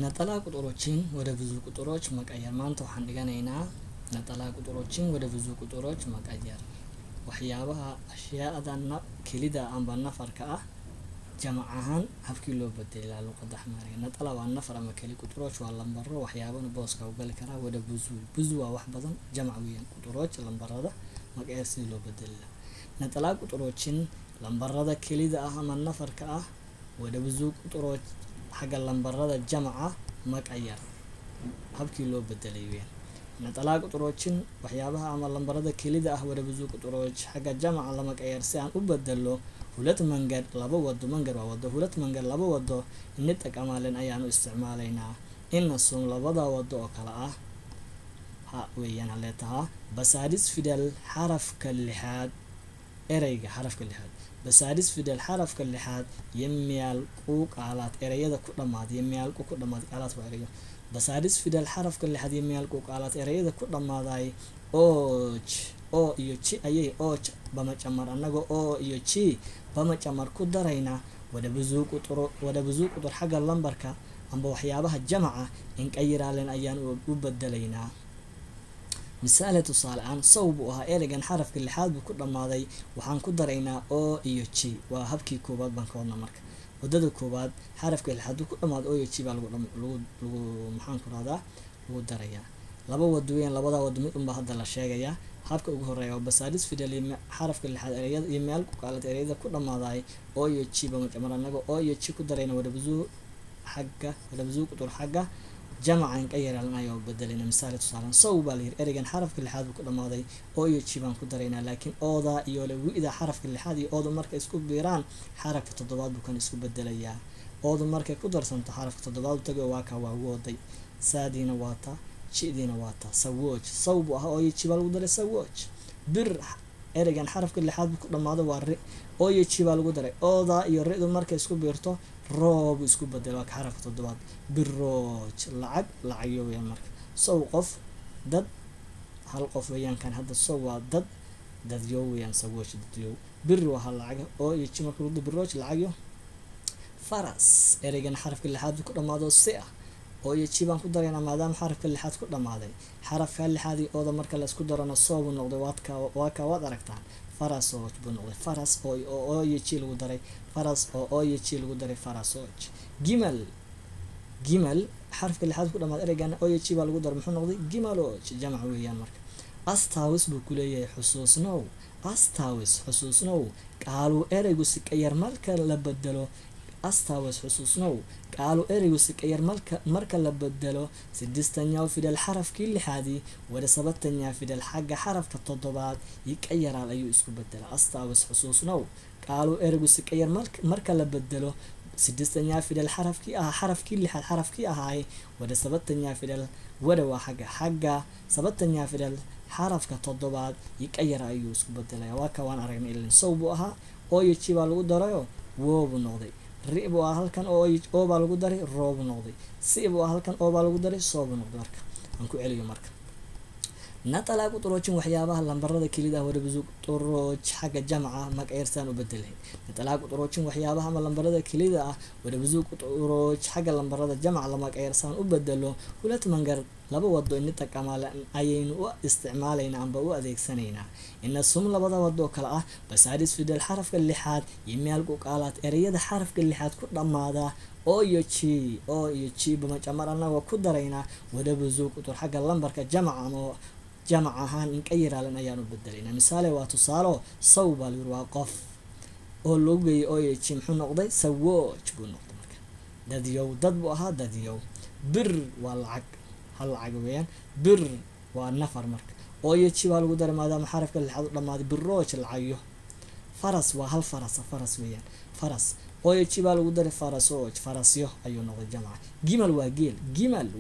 ነጠላ ቁጥሮችን ወደ ብዙ ቁጥሮች መቀየር ማንተ waxaan dhiganaynaa ነጠላ ቁጥሮችን ወደ ብዙ ቁጥሮች መቀየር waxyaabaha ashyaadana kelida amba nafarka ah jamac ahaan habkii loo bedelay luqadda Xamaariga naqala waa nafar ama keli ቁጥሮች waa lambaro waxyaabana booska u gali kara wada buzu waa wax badan jamac weeyaan ቁጥሮች lambarada magaceeda si loo bedelay naqala ቁጥሮችን lambarada kelida ah ama nafarka ah wada buzu ቁጥሮች xagga lambarada jamaca maqayar habkii loo bedelay weeyaan naqala ቁጥሮችን waxyaabaha ama lambarada kelida ah wada buzu ቁጥሮች xagga jamaca lama maqayar si aan u bedelo ሁለት መንገድ laba wado መንገድ waa wado ሁለት መንገድ laba wado inta ayaanu isticmaalaynaa inasum labada wado oo kala ah ha weeyaan leetaha basadis fidel xarafka lixaad ereyga xarafka lixaad basadis fidel xarafka lixaad yemiyal ku qaalaad ereyada ku dhamaad yemiyal ku dhamaad qaalaad waa ereyo basadis fidel xarafka lixaad yemiyal ku qaalaad ereyada ku dhamaaday oo iyo chi ayay bama jamar anaga oo iyo chi bama jamar ku darayna wada buzu qudar xagga lambarka amba waxyaabaha jamaca in qayiraaleen ayaan u bedelaynaa misaal tusaale aan sawbu aha ereygan xarafka lixaad buu ku dhamaaday waxaan ku daraynaa oo iyo chi waa habkii koobaad baan ka wadnaa marka wadada koobaad xarafka lixaad ku dhamaad oo iyo chi baa lagu maxaan ku radaa lagu darayaa laba wado weyn labada wado mid unba hadda la sheegaya habka ugu horeeya basadis fidel xarafka lixaad ereyada iyo meel ku qaalaad ereyada ku dhamaaday oo iyo chi bama jamar anaga oo iyo chi ku darayna wada buzu qudar xagga jamaca in qayiraaleen ayuu bedelayna misaal tusaale sawba leer ereygan xarafka lixaad ku dhamaaday oo iyo chi baan ku daraynaa laakiin ooda iyo lawida xarafka lixaad iyo ooda markay isku biiraan xarafka toddobaad buu kan isku bedelayaa ooda markay ku darsanto xarafka toddobaad tago waa ka waa wooday saadina waata chidina waata sawoj sawbu ah oo iyo chi baa lagu daray sawoj bir ereygan xarafka lixaad ku dhamaado waa ri oo iyo chi baa lagu daray ooda iyo ridu markay isku biirto roob isku bedelo waa xarafka toddobaad biroj lacag weeyaan marka saw qof dad hal qof weeyaan kan hadda saw waa dad yo weeyaan sawoj dad yo bir waa lacag oo iyo chi marka lagu biroj lacag faras ereygan xarafka lixaad ku dhamaado si ah oo iyo chi baan ku daraynaa maadaama xarafka lixaad ku dhamaaday xarafka lixaad oo marka la isku darana soo noqday waad aragtaan faras oo buu noqday faras oo iyo chi lagu daray faras oo iyo chi lagu daray faras oo gimal xarafka lixaad ku dhamaad ereygan oo iyo chi baa lagu daray muxuu noqday gimal oo jamac weeyaan marka astawis buu ku leeyahay xusuusnow qaalu ereygu si qayar marka la bedelo astawis xusuusnow qaalu ereygu si qayar marka la bedelo sidistanyaa fidel xarafkii lixaadi wada sabatanyaa fidel xagga xarafka toddobaad iyo qayaraal ayuu isku bedela astawis xusuusnow qaalu ereygu si qayar marka la bedelo sidistanyaa fidel xarafkii lixaad xarafkii ahaay wada sabatanyaa fidel wada waa xagga sabatanyaa fidel xarafka toddobaad iyo qayara ayuu isku bedelaya waa ka waan aragnay ilaa sawbu ahaa oo iyo chi baa lagu darayo woobu noqday ribu ah halkan oo baa lagu daray roob noqday siibu ah halkan oo baa lagu daray soob noqday marka aan ku celiyo marka naqala ቁጥሮችን waxyaabaha lambarada kelida wada buzu qudroch xagga jamaca maqayrsan u bedelay naqala ቁጥሮችን waxyaabaha ama lambarada kelida ah wada buzu qudroch xagga lambarada jamaca lama maqayrsan u bedelo hulat mangar laba wado in taqamaala ayaynu u isticmaalayna amba u adeegsanaynaa inasum labada wado kala ah basadis fidel xarafka lixaad yimeel ku qaalaad ereyada xarafka lixaad ku dhamaada oo iyo chi bama jamar anaga ku daraynaa wada buzu qudar xagga lambarka jamac ahaan in qayiraaleen ayaan u bedelaynaa misaal waa tusaalo sawba leer waa qof oo loo geeyay oo iyo chi muxuu noqday sawoj buu noqday marka dad buu ahaa bir waa lacag weeyaan bir waa nafar marka oo iyo chi baa lagu daray maadaama xarafka lixaad u dhamaaday biroj lacagyo faras waa hal faras weeyaan faras oo iyo chi baa lagu daray farasyo ayuu noqday jamac gimal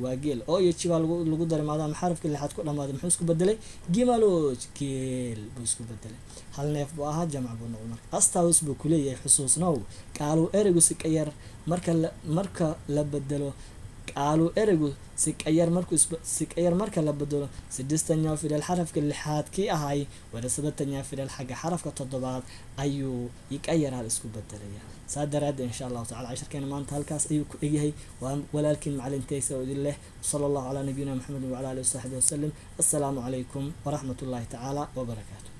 waa geel oo iyo chi baa lagu daray maadaama xarafka lixaad ku dhamaaday muxuu isku bedelay gimaloj geel buu isku bedelay hal neef buu ahaa jamac buu noqday marka astawis buu ku leeyahay xusuusnow qaalu ereygu si qayar marka la bedelo قالوا إرجو سكير مركا لبدلو سدستنيا في الحرف كل حاد كي أهاي ولا سبتنيا في الحاجة حرف كتضباط أيو يكير على اسكو بدلية صادراد إن شاء الله تعالى 10 كان ما انت هالكاس أيو إيهي ولكن مع الانتيس ودي الله صلى الله على نبينا محمد وعلى آله وصحبه وسلم. السلام عليكم ورحمة الله تعالى وبركاته.